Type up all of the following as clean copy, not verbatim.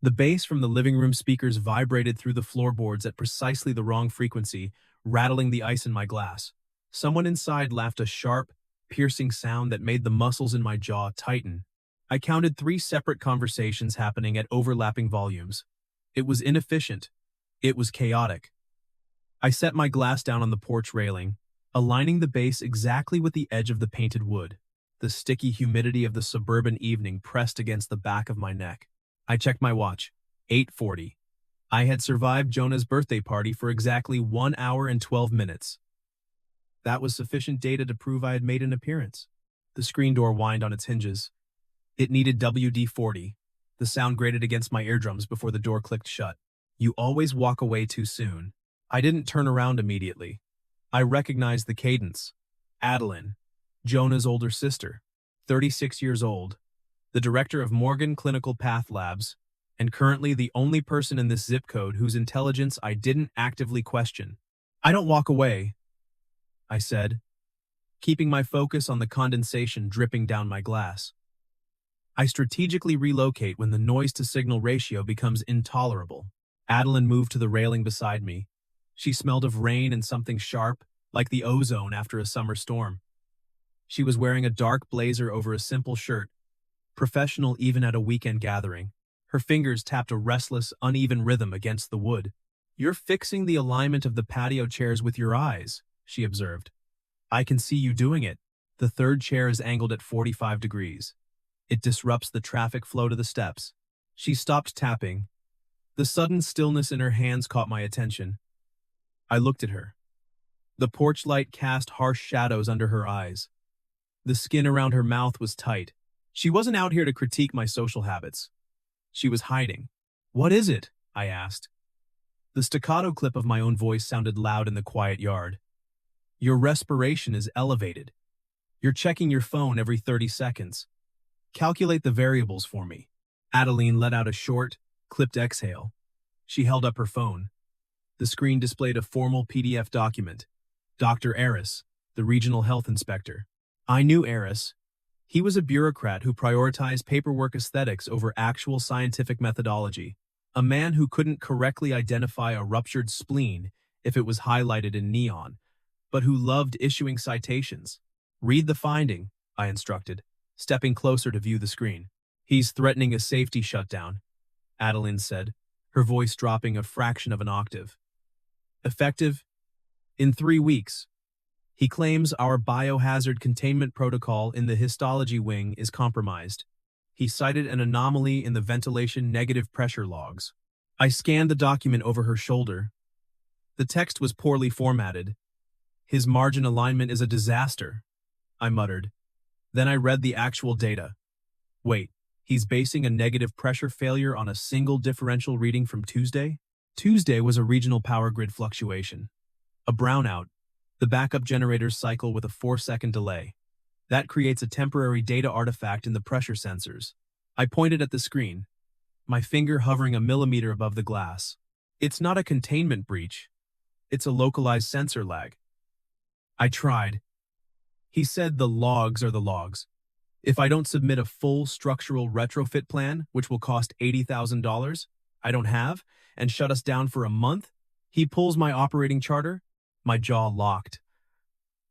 The bass from the living room speakers vibrated through the floorboards at precisely the wrong frequency, rattling the ice in my glass. Someone inside laughed a sharp, piercing sound that made the muscles in my jaw tighten. I counted 3 separate conversations happening at overlapping volumes. It was inefficient. It was chaotic. I set my glass down on the porch railing, aligning the base exactly with the edge of the painted wood. The sticky humidity of the suburban evening pressed against the back of my neck. I checked my watch. 8:40. I had survived Jonah's birthday party for exactly 1 hour and 12 minutes. That was sufficient data to prove I had made an appearance. The screen door whined on its hinges. It needed WD-40. The sound grated against my eardrums before the door clicked shut. You always walk away too soon. I didn't turn around immediately. I recognized the cadence. Adeline, Jonah's older sister, 36 years old, the director of Morgan Clinical Path Labs, and currently the only person in this zip code whose intelligence I didn't actively question. I don't walk away, I said, keeping my focus on the condensation dripping down my glass. I strategically relocate when the noise-to-signal ratio becomes intolerable. Adeline moved to the railing beside me. She smelled of rain and something sharp, like the ozone after a summer storm. She was wearing a dark blazer over a simple shirt, professional even at a weekend gathering. Her fingers tapped a restless, uneven rhythm against the wood. "You're fixing the alignment of the patio chairs with your eyes," she observed. "I can see you doing it." The third chair is angled at 45 degrees. It disrupts the traffic flow to the steps. She stopped tapping. The sudden stillness in her hands caught my attention. I looked at her. The porch light cast harsh shadows under her eyes. The skin around her mouth was tight. She wasn't out here to critique my social habits. She was hiding. "What is it?" I asked. The staccato clip of my own voice sounded loud in the quiet yard. "Your respiration is elevated. You're checking your phone every 30 seconds. Calculate the variables for me." Adeline let out a short, clipped exhale. She held up her phone. The screen displayed a formal PDF document. Dr. Eris, the regional health inspector. I knew Eris. He was a bureaucrat who prioritized paperwork aesthetics over actual scientific methodology. A man who couldn't correctly identify a ruptured spleen if it was highlighted in neon, but who loved issuing citations. "Read the finding," I instructed, stepping closer to view the screen. "He's threatening a safety shutdown," Adeline said, her voice dropping a fraction of an octave. "Effective in 3 weeks. He claims our biohazard containment protocol in the histology wing is compromised. He cited an anomaly in the ventilation negative pressure logs." I scanned the document over her shoulder. The text was poorly formatted. "His margin alignment is a disaster," I muttered. Then I read the actual data. Wait, he's basing a negative pressure failure on a single differential reading from Tuesday? Tuesday was a regional power grid fluctuation. A brownout. The backup generators cycle with a 4-second delay. That creates a temporary data artifact in the pressure sensors. I pointed at the screen, my finger hovering a millimeter above the glass. "It's not a containment breach. It's a localized sensor lag." I tried. "He said the logs are the logs. If I don't submit a full structural retrofit plan, which will cost $80,000, I don't have, and shut us down for a month, he pulls my operating charter." My jaw locked.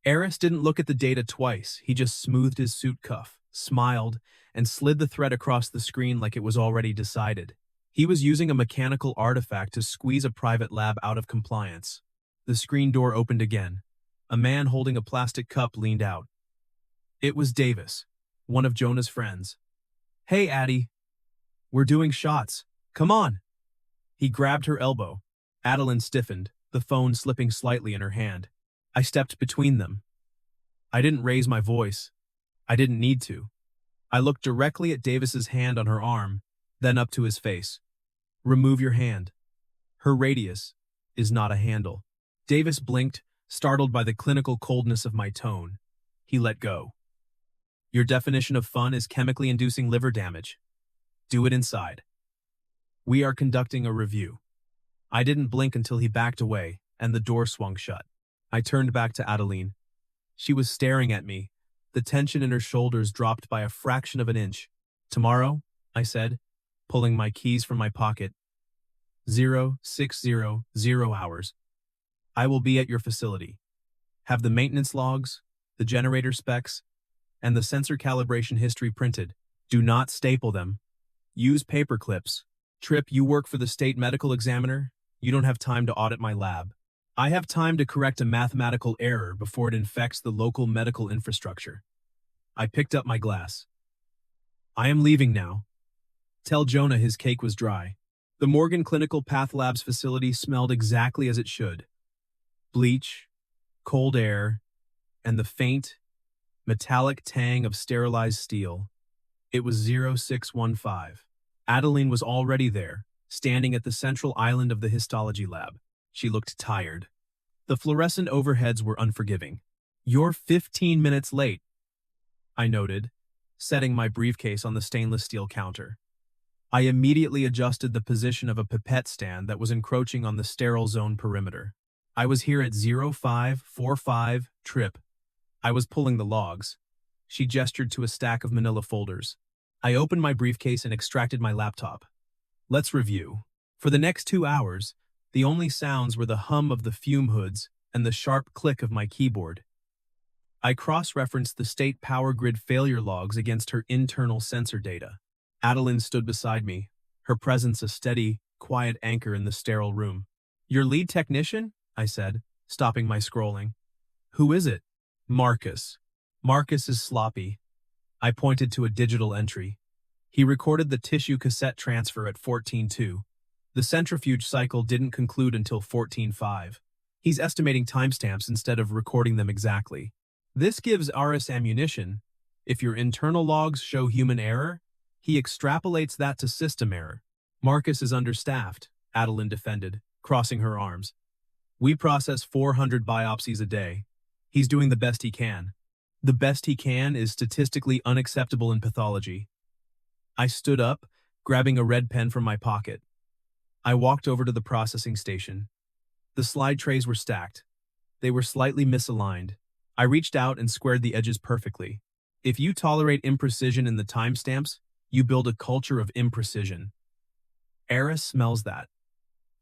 Eris didn't look at the data twice. He just smoothed his suit cuff, smiled, and slid the thread across the screen like it was already decided. He was using a mechanical artifact to squeeze a private lab out of compliance. The screen door opened again. A man holding a plastic cup leaned out. It was Davis, one of Jonah's friends. "Hey, Addie. We're doing shots. Come on." He grabbed her elbow. Adeline stiffened, the phone slipping slightly in her hand. I stepped between them. I didn't raise my voice. I didn't need to. I looked directly at Davis's hand on her arm, then up to his face. "Remove your hand. Her radius is not a handle." Davis blinked, startled by the clinical coldness of my tone. He let go. "Your definition of fun is chemically inducing liver damage. Do it inside. We are conducting a review." I didn't blink until he backed away, and the door swung shut. I turned back to Adeline. She was staring at me. The tension in her shoulders dropped by a fraction of an inch. "Tomorrow," I said, pulling my keys from my pocket. 0600 hours. I will be at your facility. Have the maintenance logs, the generator specs, and the sensor calibration history printed. Do not staple them. Use paper clips. Trip, you work for the state medical examiner. You don't have time to audit my lab. I have time to correct a mathematical error before it infects the local medical infrastructure. I picked up my glass. I am leaving now. Tell Jonah his cake was dry. The Morgan Clinical Path Labs facility smelled exactly as it should. Bleach, cold air, and the faint, metallic tang of sterilized steel. It was 0615. Adeline was already there, standing at the central island of the histology lab. She looked tired. The fluorescent overheads were unforgiving. You're 15 minutes late, I noted, setting my briefcase on the stainless steel counter. I immediately adjusted the position of a pipette stand that was encroaching on the sterile zone perimeter. I was here at 0545 Trip. I was pulling the logs. She gestured to a stack of manila folders. I opened my briefcase and extracted my laptop. Let's review. For the next 2 hours, the only sounds were the hum of the fume hoods and the sharp click of my keyboard. I cross-referenced the state power grid failure logs against her internal sensor data. Adeline stood beside me, her presence a steady, quiet anchor in the sterile room. Your lead technician? I said, stopping my scrolling. Who is it? Marcus. Marcus is sloppy. I pointed to a digital entry. He recorded the tissue cassette transfer at 14.2. The centrifuge cycle didn't conclude until 14.5. He's estimating timestamps instead of recording them exactly. This gives RS ammunition. If your internal logs show human error, he extrapolates that to system error. Marcus is understaffed, Adeline defended, crossing her arms. We process 400 biopsies a day. He's doing the best he can. The best he can is statistically unacceptable in pathology. I stood up, grabbing a red pen from my pocket. I walked over to the processing station. The slide trays were stacked. They were slightly misaligned. I reached out and squared the edges perfectly. If you tolerate imprecision in the timestamps, you build a culture of imprecision. Eris smells that.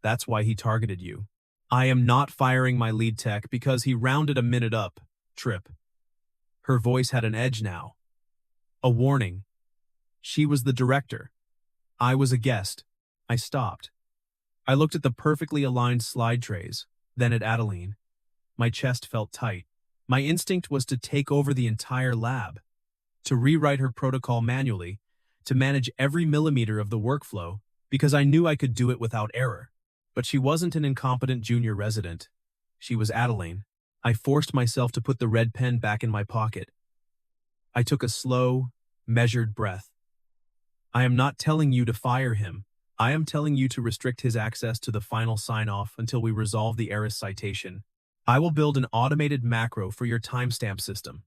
That's why he targeted you. I am not firing my lead tech because he rounded a minute up. Trip. Her voice had an edge now. A warning. She was the director. I was a guest. I stopped. I looked at the perfectly aligned slide trays, then at Adeline. My chest felt tight. My instinct was to take over the entire lab, to rewrite her protocol manually, to manage every millimeter of the workflow, because I knew I could do it without error. But she wasn't an incompetent junior resident. She was Adeline. I forced myself to put the red pen back in my pocket. I took a slow, measured breath. I am not telling you to fire him. I am telling you to restrict his access to the final sign-off until we resolve the Eris citation. I will build an automated macro for your timestamp system.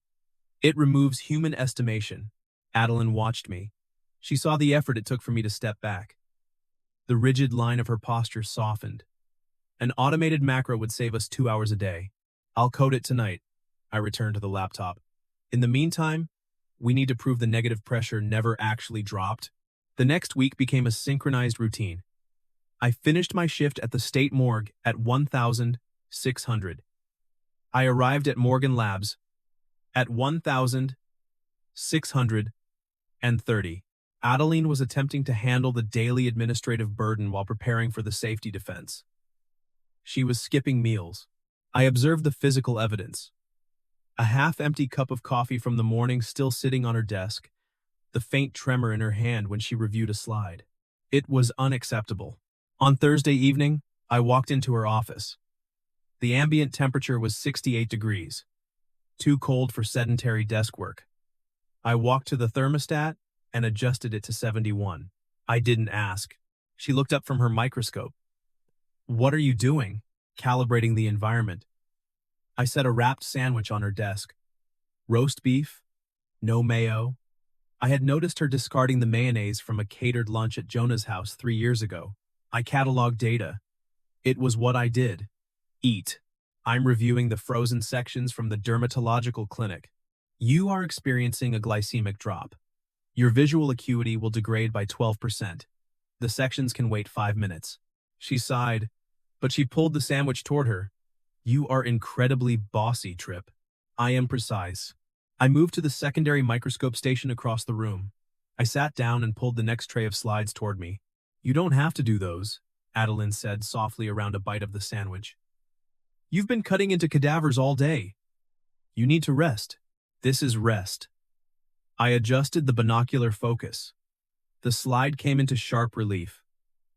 It removes human estimation. Adeline watched me. She saw the effort it took for me to step back. The rigid line of her posture softened. An automated macro would save us 2 hours a day. I'll code it tonight. I returned to the laptop. In the meantime, we need to prove the negative pressure never actually dropped. The next week became a synchronized routine. I finished my shift at the state morgue at 1,600. I arrived at Morgan Labs at 1,630. Adeline was attempting to handle the daily administrative burden while preparing for the safety defense. She was skipping meals. I observed the physical evidence. A half-empty cup of coffee from the morning still sitting on her desk, the faint tremor in her hand when she reviewed a slide. It was unacceptable. On Thursday evening, I walked into her office. The ambient temperature was 68 degrees, too cold for sedentary desk work. I walked to the thermostat and adjusted it to 71. I didn't ask. She looked up from her microscope. What are you doing? Calibrating the environment. I set a wrapped sandwich on her desk. Roast beef, no mayo. I had noticed her discarding the mayonnaise from a catered lunch at Jonah's house 3 years ago. I cataloged data. It was what I did. Eat. I'm reviewing the frozen sections from the dermatological clinic. You are experiencing a glycemic drop. Your visual acuity will degrade by 12%. The sections can wait 5 minutes. She sighed, but she pulled the sandwich toward her. You are incredibly bossy, Trip. I am precise. I moved to the secondary microscope station across the room. I sat down and pulled the next tray of slides toward me. You don't have to do those, Adeline said softly around a bite of the sandwich. You've been cutting into cadavers all day. You need to rest. This is rest. I adjusted the binocular focus. The slide came into sharp relief.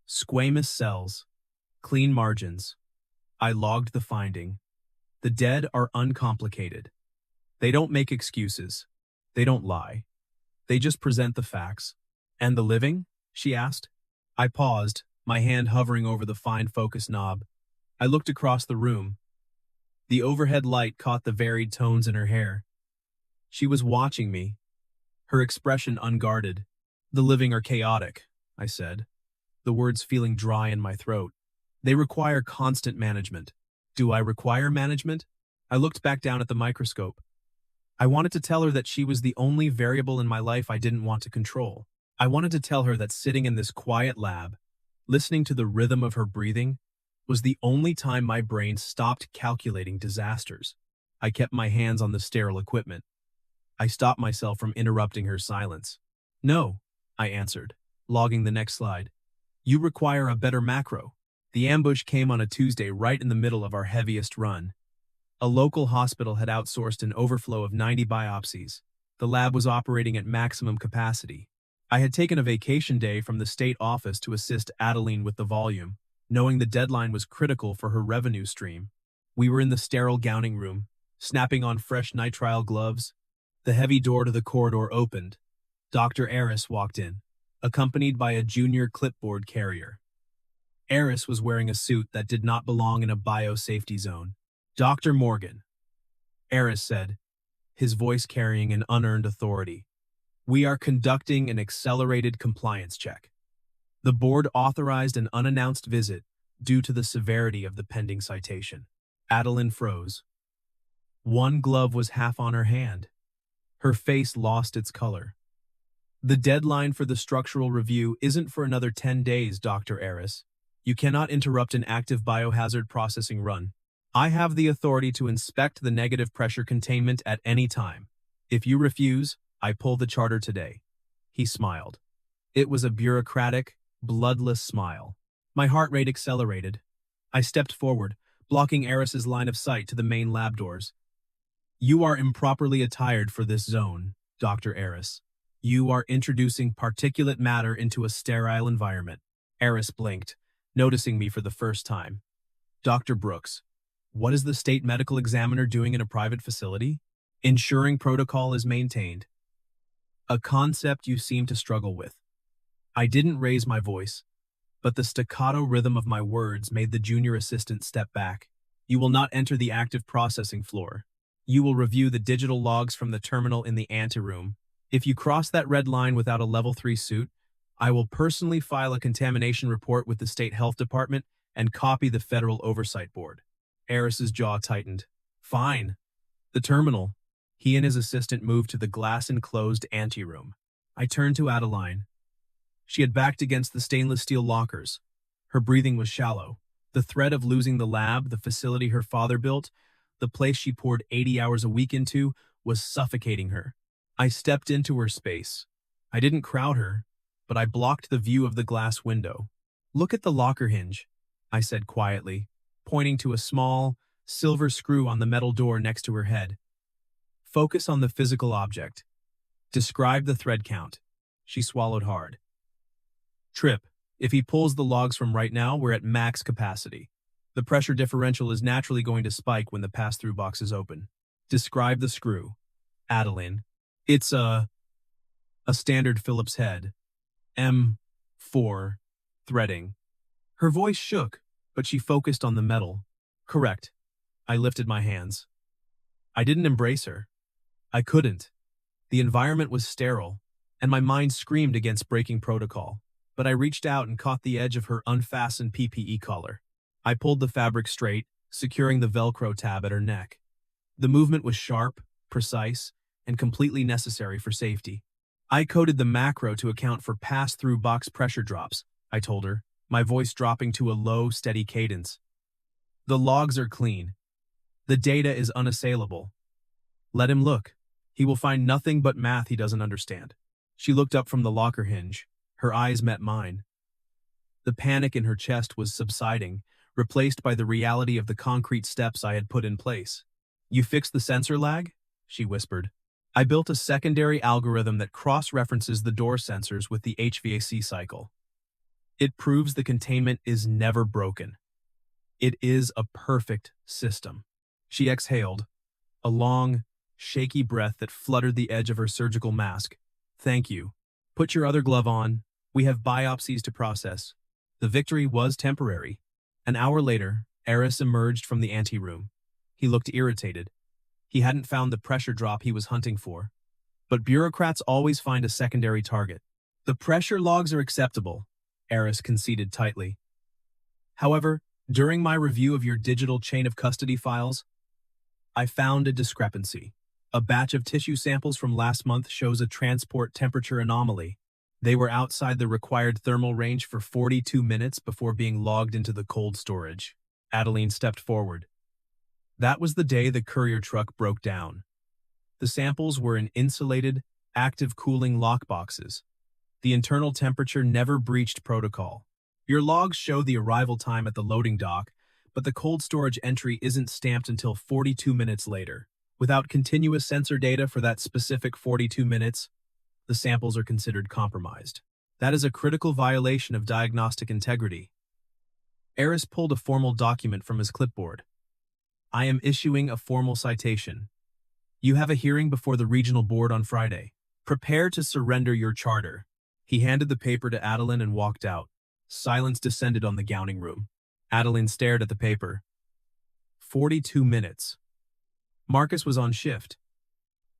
Squamous cells. Clean margins. I logged the finding. The dead are uncomplicated. They don't make excuses. They don't lie. They just present the facts. And the living? She asked. I paused, my hand hovering over the fine focus knob. I looked across the room. The overhead light caught the varied tones in her hair. She was watching me, her expression unguarded. The living are chaotic, I said, the words feeling dry in my throat. They require constant management. Do I require management? I looked back down at the microscope. I wanted to tell her that she was the only variable in my life I didn't want to control. I wanted to tell her that sitting in this quiet lab, listening to the rhythm of her breathing, was the only time my brain stopped calculating disasters. I kept my hands on the sterile equipment. I stopped myself from interrupting her silence. No, I answered, logging the next slide. You require a better macro. The ambush came on a Tuesday right in the middle of our heaviest run. A local hospital had outsourced an overflow of 90 biopsies. The lab was operating at maximum capacity. I had taken a vacation day from the state office to assist Adeline with the volume, knowing the deadline was critical for her revenue stream. We were in the sterile gowning room, snapping on fresh nitrile gloves. The heavy door to the corridor opened. Dr. Eris walked in, accompanied by a junior clipboard carrier. Eris was wearing a suit that did not belong in a biosafety zone. Dr. Morgan, Eris said, his voice carrying an unearned authority. We are conducting an accelerated compliance check. The board authorized an unannounced visit due to the severity of the pending citation. Adeline froze. One glove was half on her hand. Her face lost its color. The deadline for the structural review isn't for another 10 days, Dr. Eris. You cannot interrupt an active biohazard processing run. I have the authority to inspect the negative pressure containment at any time. If you refuse, I pull the charter today. He smiled. It was a bureaucratic, bloodless smile. My heart rate accelerated. I stepped forward, blocking Eris's line of sight to the main lab doors. You are improperly attired for this zone, Dr. Eris. You are introducing particulate matter into a sterile environment. Eris blinked, noticing me for the first time. Dr. Brooks, what is the state medical examiner doing in a private facility? Ensuring protocol is maintained. A concept you seem to struggle with. I didn't raise my voice, but the staccato rhythm of my words made the junior assistant step back. You will not enter the active processing floor. You will review the digital logs from the terminal in the anteroom. If you cross that red line without a level 3 suit, I will personally file a contamination report with the state health department and copy the federal oversight board. Eris's jaw tightened. Fine. The terminal. He and his assistant moved to the glass-enclosed anteroom. I turned to Adeline. She had backed against the stainless steel lockers. Her breathing was shallow. The threat of losing the lab, the facility her father built, the place she poured 80 hours a week into, was suffocating her. I stepped into her space. I didn't crowd her, but I blocked the view of the glass window. Look at the locker hinge, I said quietly, pointing to a small, silver screw on the metal door next to her head. Focus on the physical object. Describe the thread count. She swallowed hard. Trip, if he pulls the logs from right now, we're at max capacity. The pressure differential is naturally going to spike when the pass-through box is open. Describe the screw. Adeline. It's a standard Phillips head. M4 threading. Her voice shook, but she focused on the metal. Correct. I lifted my hands. I didn't embrace her. I couldn't. The environment was sterile, and my mind screamed against breaking protocol. But I reached out and caught the edge of her unfastened PPE collar. I pulled the fabric straight, securing the Velcro tab at her neck. The movement was sharp, precise, and completely necessary for safety. I coded the macro to account for pass-through box pressure drops, I told her, my voice dropping to a low, steady cadence. The logs are clean. The data is unassailable. Let him look. He will find nothing but math he doesn't understand. She looked up from the locker hinge. Her eyes met mine. The panic in her chest was subsiding, replaced by the reality of the concrete steps I had put in place. You fixed the sensor lag? She whispered. I built a secondary algorithm that cross-references the door sensors with the HVAC cycle. It proves the containment is never broken. It is a perfect system. She exhaled, a long, shaky breath that fluttered the edge of her surgical mask. Thank you. Put your other glove on. We have biopsies to process. The victory was temporary. An hour later, Eris emerged from the anteroom. He looked irritated. He hadn't found the pressure drop he was hunting for. But bureaucrats always find a secondary target. The pressure logs are acceptable, Eris conceded tightly. However, during my review of your digital chain of custody files, I found a discrepancy. A batch of tissue samples from last month shows a transport temperature anomaly. They were outside the required thermal range for 42 minutes before being logged into the cold storage. Adeline stepped forward. That was the day the courier truck broke down. The samples were in insulated, active cooling lockboxes. The internal temperature never breached protocol. Your logs show the arrival time at the loading dock, but the cold storage entry isn't stamped until 42 minutes later. Without continuous sensor data for that specific 42 minutes, the samples are considered compromised. That is a critical violation of diagnostic integrity. Eris pulled a formal document from his clipboard. I am issuing a formal citation. You have a hearing before the regional board on Friday. Prepare to surrender your charter. He handed the paper to Adeline and walked out. Silence descended on the gowning room. Adeline stared at the paper. 42 minutes. Marcus was on shift.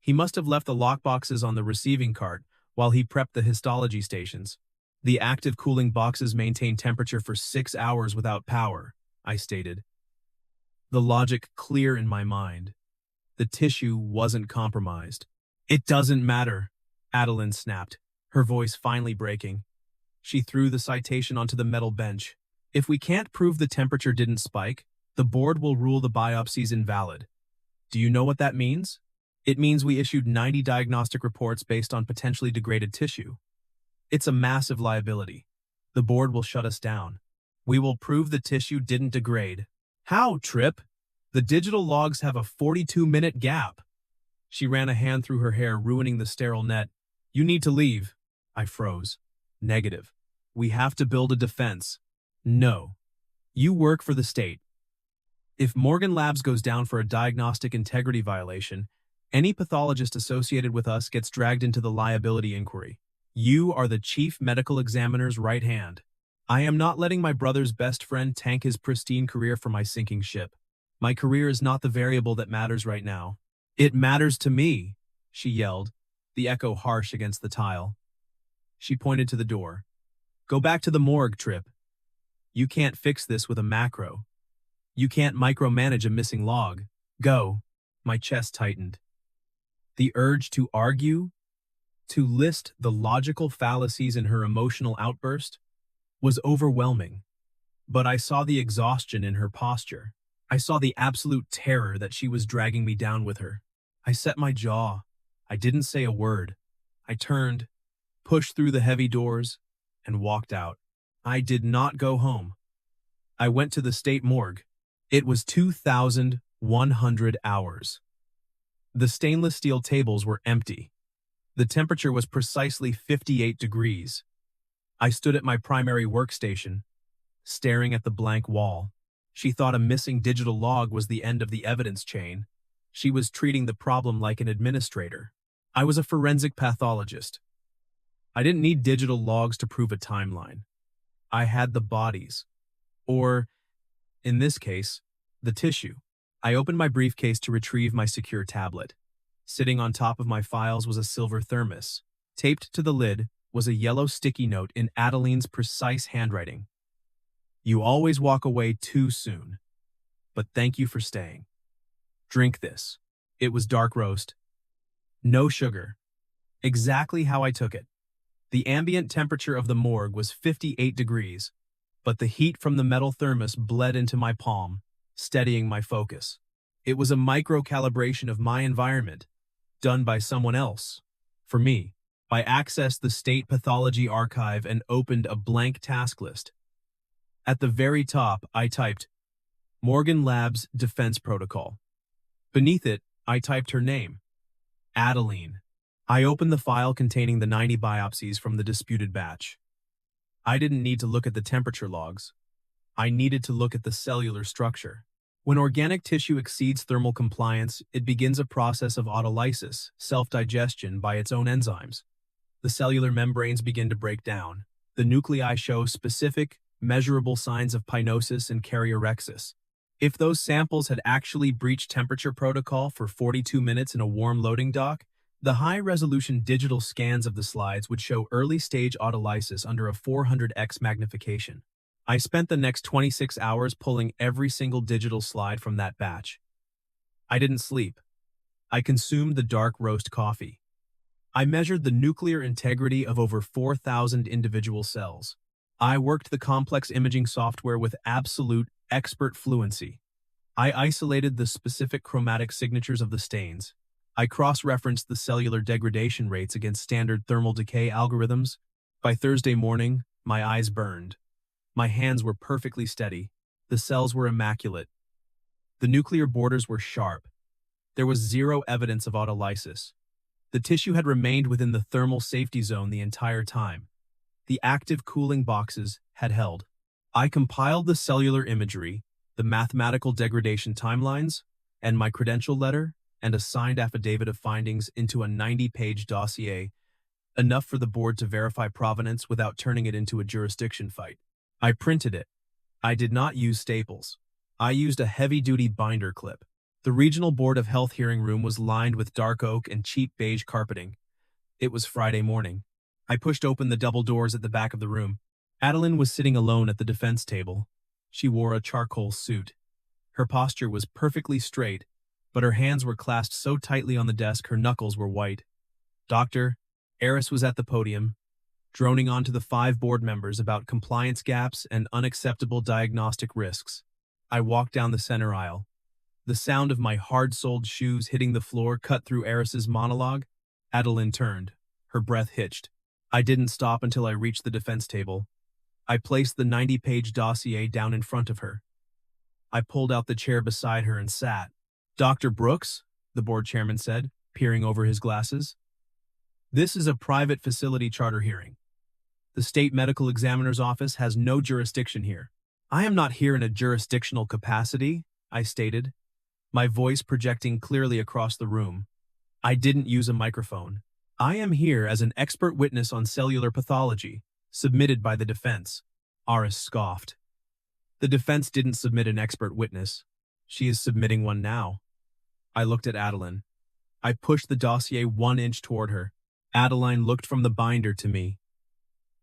He must have left the lockboxes on the receiving cart while he prepped the histology stations. The active cooling boxes maintain temperature for 6 hours without power, I stated. The logic clear in my mind. The tissue wasn't compromised. It doesn't matter, Adeline snapped, her voice finally breaking. She threw the citation onto the metal bench. If we can't prove the temperature didn't spike, the board will rule the biopsies invalid. Do you know what that means? It means we issued 90 diagnostic reports based on potentially degraded tissue. It's a massive liability. The board will shut us down. We will prove the tissue didn't degrade. How, Trip? The digital logs have a 42-minute gap. She ran a hand through her hair, ruining the sterile net. You need to leave. I froze. Negative. We have to build a defense. No. You work for the state. If Morgan Labs goes down for a diagnostic integrity violation, any pathologist associated with us gets dragged into the liability inquiry. You are the chief medical examiner's right hand. I am not letting my brother's best friend tank his pristine career for my sinking ship. My career is not the variable that matters right now. It matters to me, she yelled, the echo harsh against the tile. She pointed to the door. Go back to the morgue, Trip. You can't fix this with a macro. You can't micromanage a missing log. Go. My chest tightened. The urge to argue, to list the logical fallacies in her emotional outburst, was overwhelming. But I saw the exhaustion in her posture. I saw the absolute terror that she was dragging me down with her. I set my jaw. I didn't say a word. I turned, pushed through the heavy doors, and walked out. I did not go home. I went to the state morgue. It was 2,100 hours. The stainless steel tables were empty. The temperature was precisely 58 degrees. I stood at my primary workstation, staring at the blank wall. She thought a missing digital log was the end of the evidence chain. She was treating the problem like an administrator. I was a forensic pathologist. I didn't need digital logs to prove a timeline. I had the bodies. Or, in this case, the tissue. I opened my briefcase to retrieve my secure tablet. Sitting on top of my files was a silver thermos. Taped to the lid was a yellow sticky note in Adeline's precise handwriting. You always walk away too soon, but thank you for staying. Drink this. It was dark roast. No sugar. Exactly how I took it. The ambient temperature of the morgue was 58 degrees, but the heat from the metal thermos bled into my palm, steadying my focus. It was a micro-calibration of my environment, done by someone else. For me, I accessed the State Pathology Archive and opened a blank task list. At the very top, I typed, Morgan Labs Defense Protocol. Beneath it, I typed her name, Adeline. I opened the file containing the 90 biopsies from the disputed batch. I didn't need to look at the temperature logs. I needed to look at the cellular structure. When organic tissue exceeds thermal compliance, it begins a process of autolysis, self-digestion by its own enzymes. The cellular membranes begin to break down. The nuclei show specific, measurable signs of pinosis and karyarexis. If those samples had actually breached temperature protocol for 42 minutes in a warm loading dock, the high-resolution digital scans of the slides would show early-stage autolysis under a 400x magnification. I spent the next 26 hours pulling every single digital slide from that batch. I didn't sleep. I consumed the dark roast coffee. I measured the nuclear integrity of over 4,000 individual cells. I worked the complex imaging software with absolute expert fluency. I isolated the specific chromatic signatures of the stains. I cross-referenced the cellular degradation rates against standard thermal decay algorithms. By Thursday morning, my eyes burned. My hands were perfectly steady. The cells were immaculate. The nuclear borders were sharp. There was zero evidence of autolysis. The tissue had remained within the thermal safety zone the entire time. The active cooling boxes had held. I compiled the cellular imagery, the mathematical degradation timelines, and my credential letter and a signed affidavit of findings into a 90-page dossier, enough for the board to verify provenance without turning it into a jurisdiction fight. I printed it. I did not use staples. I used a heavy-duty binder clip. The Regional Board of Health hearing room was lined with dark oak and cheap beige carpeting. It was Friday morning. I pushed open the double doors at the back of the room. Adeline was sitting alone at the defense table. She wore a charcoal suit. Her posture was perfectly straight, but her hands were clasped so tightly on the desk her knuckles were white. Dr. Eris was at the podium, droning on to the 5 board members about compliance gaps and unacceptable diagnostic risks. I walked down the center aisle. The sound of my hard-soled shoes hitting the floor cut through Eris's monologue. Adeline turned. Her breath hitched. I didn't stop until I reached the defense table. I placed the 90-page dossier down in front of her. I pulled out the chair beside her and sat. Dr. Brooks, the board chairman said, peering over his glasses. This is a private facility charter hearing. The state medical examiner's office has no jurisdiction here. I am not here in a jurisdictional capacity, I stated, my voice projecting clearly across the room. I didn't use a microphone. I am here as an expert witness on cellular pathology, submitted by the defense. Aris scoffed. The defense didn't submit an expert witness. She is submitting one now. I looked at Adeline. I pushed the dossier 1 inch toward her. Adeline looked from the binder to me.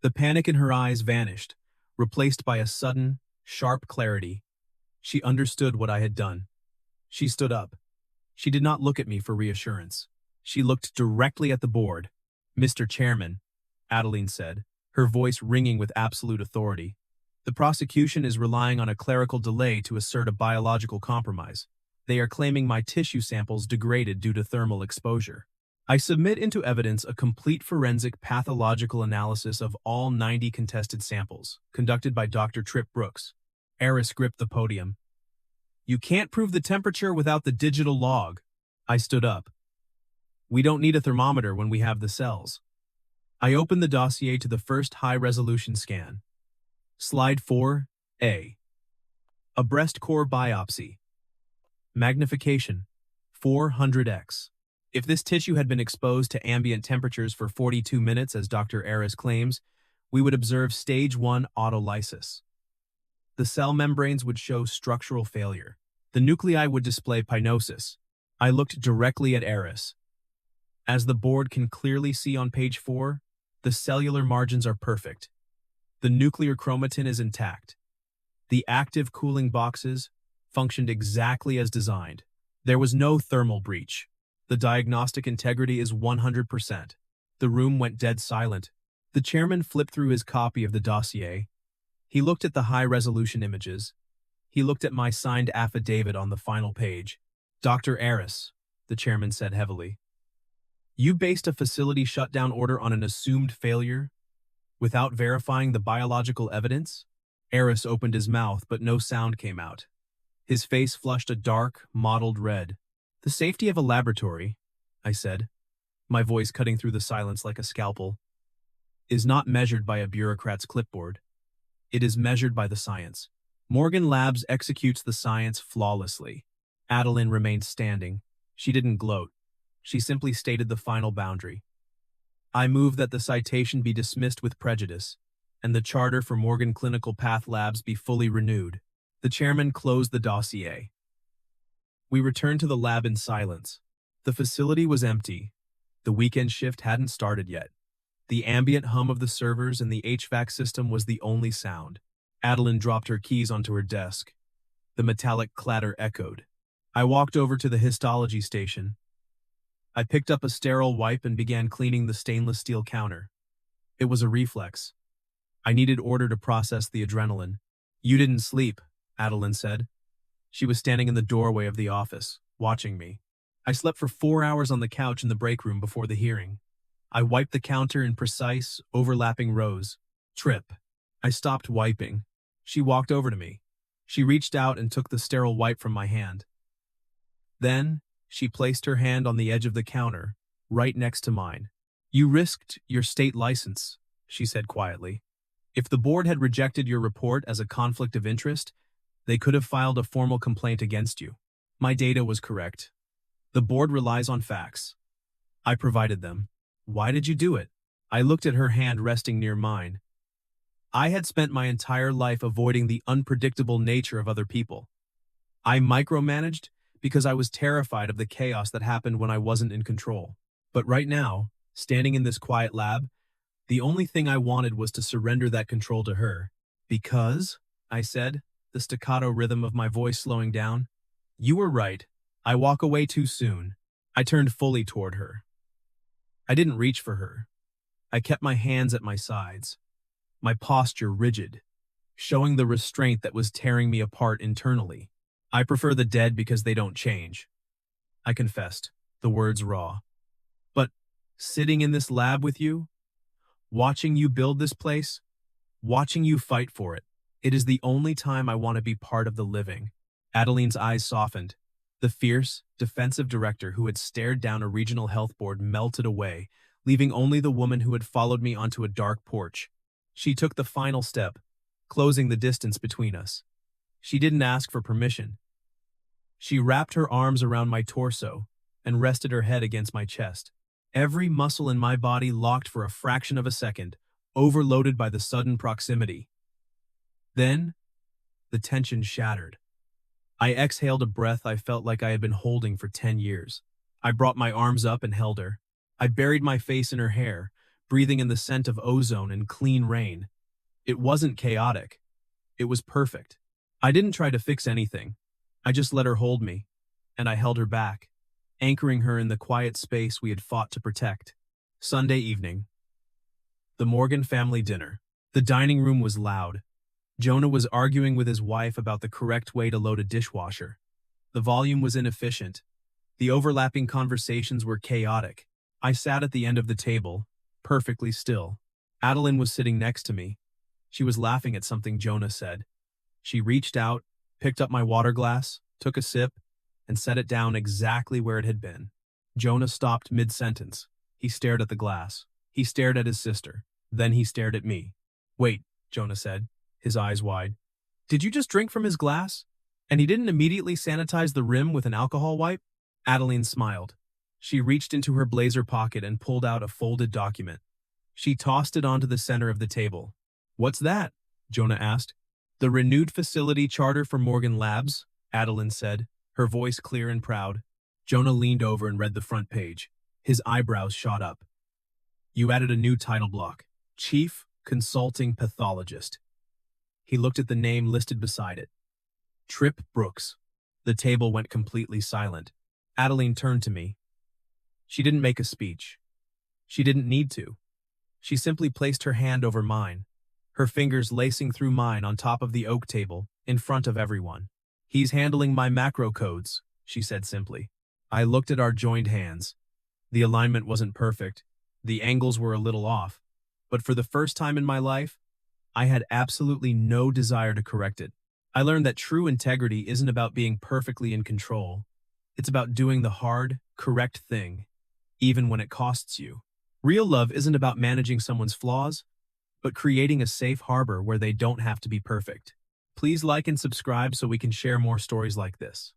The panic in her eyes vanished, replaced by a sudden, sharp clarity. She understood what I had done. She stood up. She did not look at me for reassurance. She looked directly at the board. Mr. Chairman, Adeline said, her voice ringing with absolute authority. The prosecution is relying on a clerical delay to assert a biological compromise. They are claiming my tissue samples degraded due to thermal exposure. I submit into evidence a complete forensic pathological analysis of all 90 contested samples, conducted by Dr. Tripp Brooks. Eris gripped the podium. You can't prove the temperature without the digital log. I stood up. We don't need a thermometer when we have the cells. I opened the dossier to the first high-resolution scan. Slide 4A. A breast core biopsy. Magnification, 400x. If this tissue had been exposed to ambient temperatures for 42 minutes, as Dr. Eris claims, we would observe stage 1 autolysis. The cell membranes would show structural failure. The nuclei would display pinosis. I looked directly at Eris. As the board can clearly see on page 4, the cellular margins are perfect. The nuclear chromatin is intact. The active cooling boxes functioned exactly as designed. There was no thermal breach. The diagnostic integrity is 100%. The room went dead silent. The chairman flipped through his copy of the dossier. He looked at the high-resolution images. He looked at my signed affidavit on the final page. Dr. Aris, the chairman said heavily, you based a facility shutdown order on an assumed failure without verifying the biological evidence? Aris opened his mouth, but no sound came out. His face flushed a dark, mottled red. The safety of a laboratory, I said, my voice cutting through the silence like a scalpel, is not measured by a bureaucrat's clipboard. It is measured by the science. Morgan Labs executes the science flawlessly. Adeline remained standing. She didn't gloat. She simply stated the final boundary. I move that the citation be dismissed with prejudice, and the charter for Morgan Clinical Path Labs be fully renewed. The chairman closed the dossier. We returned to the lab in silence. The facility was empty. The weekend shift hadn't started yet. The ambient hum of the servers and the HVAC system was the only sound. Adeline dropped her keys onto her desk. The metallic clatter echoed. I walked over to the histology station. I picked up a sterile wipe and began cleaning the stainless steel counter. It was a reflex. I needed order to process the adrenaline. You didn't sleep, Adeline said. She was standing in the doorway of the office, watching me. I slept for 4 hours on the couch in the break room before the hearing. I wiped the counter in precise, overlapping rows. Trip. I stopped wiping. She walked over to me. She reached out and took the sterile wipe from my hand. Then, she placed her hand on the edge of the counter, right next to mine. You risked your state license, she said quietly. If the board had rejected your report as a conflict of interest, they could have filed a formal complaint against you. My data was correct. The board relies on facts. I provided them. Why did you do it? I looked at her hand resting near mine. I had spent my entire life avoiding the unpredictable nature of other people. I micromanaged because I was terrified of the chaos that happened when I wasn't in control. But right now, standing in this quiet lab, the only thing I wanted was to surrender that control to her. Because, I said, the staccato rhythm of my voice slowing down, you were right. I walk away too soon. I turned fully toward her. I didn't reach for her. I kept my hands at my sides, my posture rigid, showing the restraint that was tearing me apart internally. I prefer the dead because they don't change. I confessed, the words raw. But sitting in this lab with you, watching you build this place, watching you fight for it, it is the only time I want to be part of the living. Adeline's eyes softened. The fierce, defensive director who had stared down a regional health board melted away, leaving only the woman who had followed me onto a dark porch. She took the final step, closing the distance between us. She didn't ask for permission. She wrapped her arms around my torso and rested her head against my chest. Every muscle in my body locked for a fraction of a second, overloaded by the sudden proximity. Then, the tension shattered. I exhaled a breath I felt like I had been holding for 10 years. I brought my arms up and held her. I buried my face in her hair, breathing in the scent of ozone and clean rain. It wasn't chaotic. It was perfect. I didn't try to fix anything. I just let her hold me, and I held her back, anchoring her in the quiet space we had fought to protect. Sunday evening. The Morgan family dinner. The dining room was loud. Jonah was arguing with his wife about the correct way to load a dishwasher. The volume was inefficient. The overlapping conversations were chaotic. I sat at the end of the table, perfectly still. Adeline was sitting next to me. She was laughing at something Jonah said. She reached out, picked up my water glass, took a sip, and set it down exactly where it had been. Jonah stopped mid-sentence. He stared at the glass. He stared at his sister. Then he stared at me. Wait, Jonah said, his eyes wide. Did you just drink from his glass? And he didn't immediately sanitize the rim with an alcohol wipe? Adeline smiled. She reached into her blazer pocket and pulled out a folded document. She tossed it onto the center of the table. What's that? Jonah asked. The renewed facility charter for Morgan Labs, Adeline said, her voice clear and proud. Jonah leaned over and read the front page. His eyebrows shot up. You added a new title block, Chief Consulting Pathologist. He looked at the name listed beside it. Trip Brooks. The table went completely silent. Adeline turned to me. She didn't make a speech. She didn't need to. She simply placed her hand over mine, her fingers lacing through mine on top of the oak table, in front of everyone. "He's handling my macro codes," she said simply. I looked at our joined hands. The alignment wasn't perfect. The angles were a little off. But for the first time in my life, I had absolutely no desire to correct it. I learned that true integrity isn't about being perfectly in control. It's about doing the hard, correct thing, even when it costs you. Real love isn't about managing someone's flaws, but creating a safe harbor where they don't have to be perfect. Please like and subscribe so we can share more stories like this.